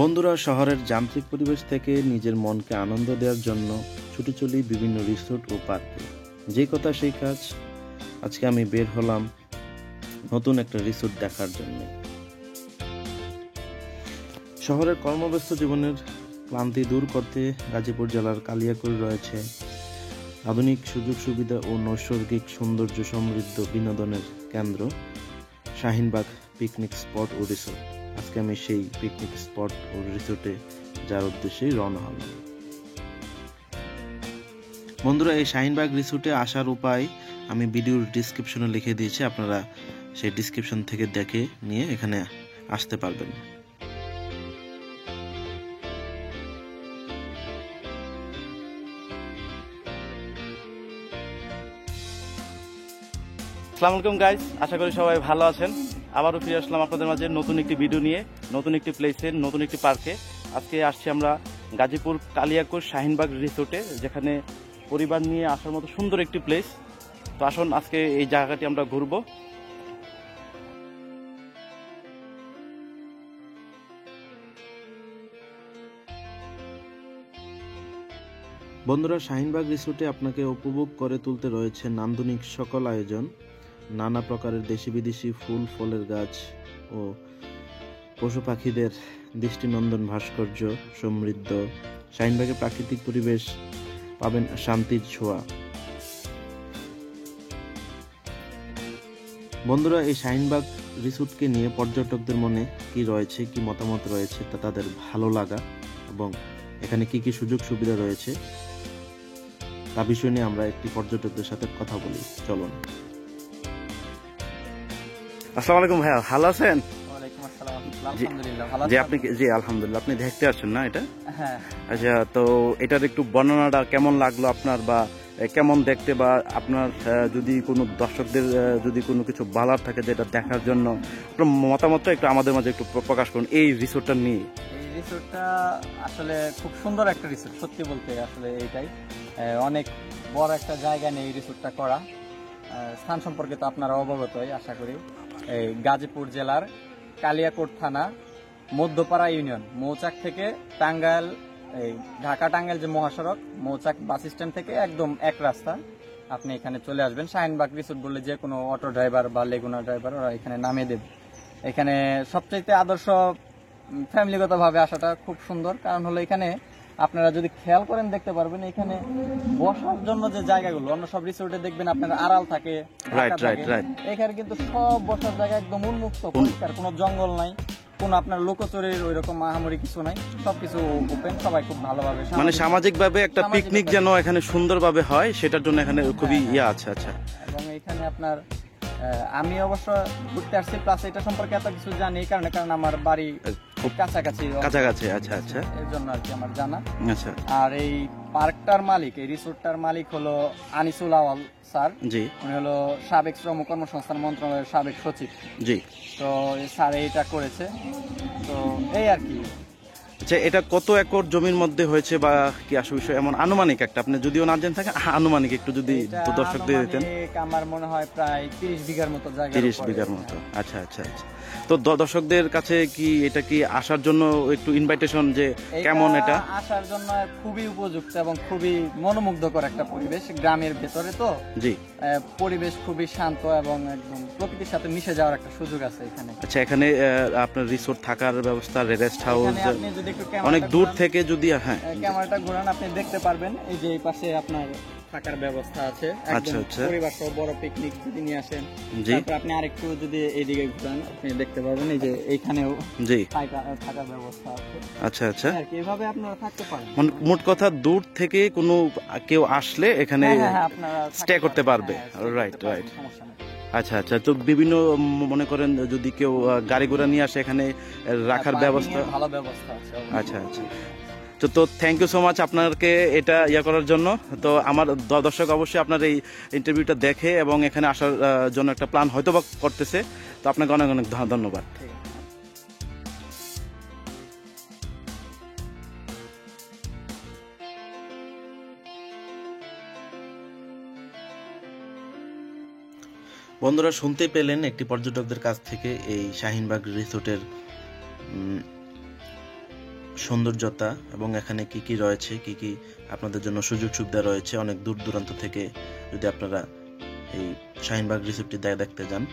বন্ধুরা, শহরের যান্ত্রিক পরিবেশ থেকে নিজের মনকে আনন্দ দেওয়ার জন্য ছুটে চলি বিভিন্ন রিসোর্ট ও পার্কে। যে কথা সেই কাজ। আজকে আমি বের হলাম নতুন একটা রিসোর্ট দেখার জন্য। শহরের কর্মব্যস্ত জীবনের ক্লান্তি দূর করতে গাজীপুর জেলার কালিয়াকৈর রয়েছে আধুনিক সুযোগ সুবিধা ও নৈসর্গিক সৌন্দর্য সমৃদ্ধ বিনোদনের কেন্দ্র শাহিনবাগ পিকনিক স্পট ও রিসোর্ট। আজকে আমি সেই পিকনিক স্পট ও রিসোর্টে যার উদ্দেশ্যেই রওনা হলাম। বন্ধুরা, এই শাহিনবাগ রিসোর্টে আসার উপায় আমি ভিডিওর ডিসক্রিপশনে লিখে দিয়েছি, আপনারা সেই ডিসক্রিপশন থেকে দেখে নিয়ে এখানে আসতে পারবেন। আসসালামু আলাইকুম গাইস, আশা করি সবাই ভালো আছেন। আবারও ফিরে আসলাম আপনাদের মাঝে নতুন একটি ভিডিও নিয়ে, নতুন একটি প্লেসে, নতুন একটি পার্কে। আজকে আসছি আমরা গাজীপুর কালিয়াকৈর শাহিনবাগ রিসোর্টে, যেখানে পরিবার নিয়ে আসার মতো সুন্দর একটি প্লেস। তো আসুন আজকে এই জায়গাটি আমরা ঘুরবো। বন্ধুরা, শাহিনবাগ রিসোর্টে আপনাকে উপভোগ করে তুলতে রয়েছে নান্দনিক সকল আয়োজন, নানা প্রকারের দেশি বিদেশি ফুল ফলের গাছ ও পশু পাখিদের দৃষ্টিনন্দন ভাস্কর্য সমৃদ্ধ শাহিনবাগের প্রাকৃতিক পরিবেশ পাবেন শান্তির ছোঁয়া। বন্ধুরা, এই শাহিনবাগ রিসোর্টকে নিয়ে পর্যটকদের মনে কি রয়েছে, কি মতামত রয়েছে, তা তাদের ভালো লাগা এবং এখানে কি কি সুযোগ সুবিধা রয়েছে তা বিষয় নিয়ে আমরা একটি পর্যটকদের সাথে কথা বলি। চলুন। আসসালামু আলাইকুম ভাইয়া, ভালো আছেন? জি আলহামদুলিল্লাহ। আপনি দেখতে আসছেন না এটা? হ্যাঁ। আচ্ছা, তো এটার একটু বর্ণনাটা কেমন লাগলো আপনার, বা কেমন দেখতে, বা আপনার যদি কোনো দর্শকদের যদি কোনো কিছু বলার থাকে যেটা দেখার জন্য আপনার মতামতটা একটু আমাদের মাঝে একটু প্রকাশ করুন এই রিসোর্টটা নিয়ে। এই রিসোর্টটা আসলে খুব সুন্দর একটা রিসোর্ট, সত্যি বলতে আসলে এটাই অনেক বড় একটা জায়গা নিয়ে এই রিসোর্টটা করা। স্থান সম্পর্কে তো আপনারা অবগতই আশা করি। এই গাজীপুর জেলার কালিয়াকৈর থানা মধ্যপাড়া ইউনিয়ন, মৌচাক থেকে টাঙ্গাইল, এই ঢাকা টাঙ্গাইল যে মহাসড়ক, মৌচাক বাস স্ট্যান্ড থেকে একদম এক রাস্তা। আপনি এখানে চলে আসবেন। শাহিনবাগ রিসোর্ট বললে যে কোনো অটো ড্রাইভার বা লেগুনা ড্রাইভার ওরা এখানে নামিয়ে দেবে। এখানে সবচাইতে আদর্শ ফ্যামিলিগতভাবে আসাটা খুব সুন্দর, কারণ হলো এখানে আপনারা যদি খেয়াল করেন দেখতে পারবেন এখানে বসার জন্য যে জায়গাগুলো অন্য সব রিসোর্টে দেখবেন আপনার আড়াল থাকে, এখানে কিন্তু সব বসার জায়গা একদম উন্মুক্ত, পরিষ্কার, কোনো জঙ্গল নাই, কোনো আপনার লোকচুরির ওইরকম মাহামরি কিছু নাই, সবকিছু ওপেন, সবাই খুব ভালোভাবে মানে সামাজিক ভাবে একটা পিকনিক যেন এখানে সুন্দরভাবে হয় সেটার জন্য এখানে খুবই ইয়ে আছে। আচ্ছা, এবং এখানে আপনার আমি অবশ্য ঘুরতে আসছি, প্লাস এটা সম্পর্কে এত কিছু জানি এই কারণে, কারণ আমার বাড়ি খুব কাছাকাছি। আচ্ছা আচ্ছা, এর জন্য আর কি আমার জানা। আচ্ছা। আর এই পার্কটার মালিক, এই রিসোর্টটার মালিক হলো আনিসুল আওয়াল স্যার। জি। উনি হলো সাবেক শ্রম কর্মসংস্থান মন্ত্রণালয়ের সাবেক সচিব। জি। তো স্যার এইটা করেছে, তো এই আর কি। আচ্ছা, এটা কত একর জমির মধ্যে হয়েছে বা কি আসল বিষয় এমন আনুমানিক একটা, আপনি যদিও না জেনে থাকেন আনুমানিক একটু যদি দর্শকদের দিতেন। আমার মনে হয় প্রায় 30 বিঘার মতো জায়গা। 30 বিঘার মতো। আচ্ছা আচ্ছা আচ্ছা। তো দর্শকদের কাছে কি এটা কি আসার জন্য একটু ইনভাইটেশন, যে কেমন এটা? আসার জন্য খুবই উপযুক্ত এবং খুবই মনোমুগ্ধকর একটা পরিবেশ, গ্রামের ভেতরে তো। জি। পরিবেশ খুবই শান্ত এবং একদম প্রকৃতির সাথে মিশে যাওয়ার একটা সুযোগ আছে এখানে। আচ্ছা, এখানে আপনার রিসোর্ট থাকার ব্যবস্থা, রেস্ট হাউস, অনেক দূর থেকে যদি ক্যামেরাটা ঘোরান আপনি দেখতে পারবেন এই যে এই পাশে আপনার থাকার ব্যবস্থা আছে। একদম পরিবার সহ বড় পিকনিক যদি নিয়ে আসেন, তারপর আপনি আরেকটু যদি এইদিকে ঘুরান আপনি দেখতে পারবেন এই যে এইখানেও থাকার ব্যবস্থা আছে। আচ্ছা আচ্ছা, এইভাবে আপনারা থাকতে পারেন। মোট কথা দূর থেকে কোনো কেউ আসলে এখানে স্টে করতে পারবে। Right right. আচ্ছা আচ্ছা। তো বিভিন্ন মনে করেন যদি কেউ গাড়ি ঘোড়া নিয়ে আসে এখানে রাখার ব্যবস্থা, ভালো ব্যবস্থা আছে। আচ্ছা আচ্ছা। তো থ্যাংক ইউ সো মাচ আপনাকে এটা করার জন্য। তো আমার দর্শক অবশ্যই আপনার এই ইন্টারভিউটা দেখে এবং এখানে আসার জন্য একটা প্ল্যান হয়তো বা করতেছে। তো আপনাকে অনেক অনেক ধন্যবাদ। বন্ধুরা, শুনতে পেলেন একটি পর্যটকদের কাছ থেকে এই শাহিনবাগ রিসোর্টের সৌন্দর্যতা এবং এখানে কি কি রয়েছে, কি কি আপনাদের জন্য সুযোগ সুবিধা রয়েছে, অনেক দূর দূরান্ত থেকে যদি আপনারা এই শাহিনবাগ রিসোর্টটি দেখতে যান।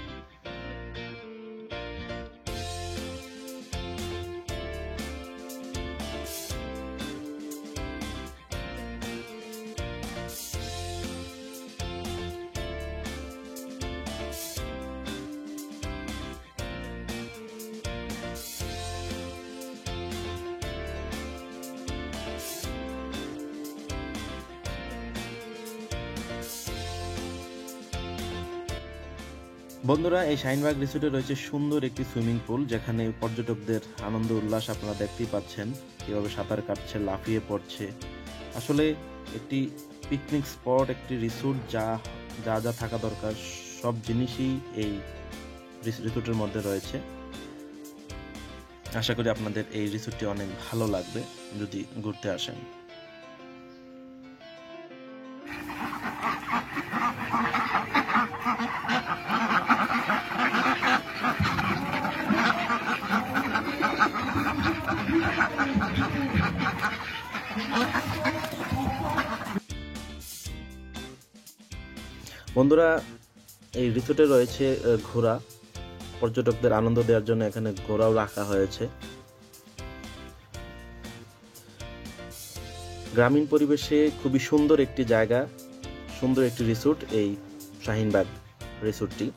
বন্ধুরা, এই শাহিনবাগ রিসোর্টে রয়েছে সুন্দর একটি সুইমিং পুল, যেখানে পর্যটকদের আনন্দ উল্লাস আপনারা দেখতেই পাচ্ছেন, কিভাবে সাঁতার কাটছে, লাফিয়ে পড়ছে। আসলে একটি পিকনিক স্পট, একটি রিসোর্ট, যা যা যা থাকা দরকার সব জিনিসই এই রিসোর্টের মধ্যে রয়েছে। আশা করি আপনাদের এই রিসোর্টটি অনেক ভালো লাগবে যদি ঘুরতে আসেন। বন্ধুরা, এই রিসোর্টে রয়েছে ঘোড়া, পর্যটকদের আনন্দ দেওয়ার জন্য এখানে ঘোড়াও রাখা হয়েছে। গ্রামীণ পরিবেশে খুবই সুন্দর একটি জায়গা, সুন্দর একটি রিসোর্ট এই শাহিনবাগ রিসোর্টটি।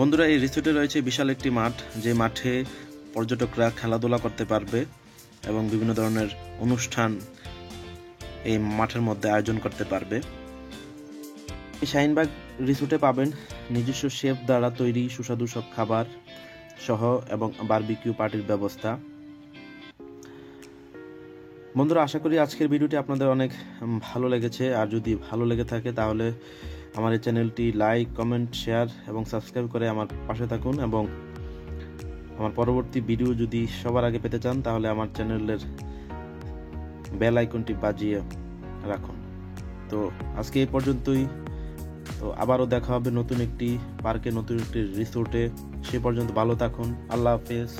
বন্ধুরা, এই রিসোর্টে রয়েছে বিশাল একটি মাঠ, যে মাঠে পর্যটকরা খেলাধুলা করতে পারবে এবং বিভিন্ন ধরনের অনুষ্ঠান এই মাঠের মধ্যে আয়োজন করতে পারবে। এই শাহিনবাগ রিসোর্টে পাবেন নিজস্ব শেফ দ্বারা তৈরি সুস্বাদু সব খাবার সহ এবং বারবিকিউ পার্টির ব্যবস্থা। বন্ধুরা, আশা করি আজকের ভিডিওটি আপনাদের অনেক ভালো লেগেছে। আর যদি ভালো লেগে থাকে তাহলে আমার এই চ্যানেলটি লাইক, কমেন্ট, শেয়ার এবং সাবস্ক্রাইব করে আমার পাশে থাকুন, এবং আমার পরবর্তী ভিডিও যদি সবার আগে পেতে চান তাহলে আমার চ্যানেলের বেল আইকনটি বাজিয়ে রাখুন। তো আজকে এই পর্যন্তই। তো আবারও দেখা হবে নতুন একটি পার্কে, নতুন একটি রিসোর্টে। সে পর্যন্ত ভালো থাকুন। আল্লাহ হাফেজ।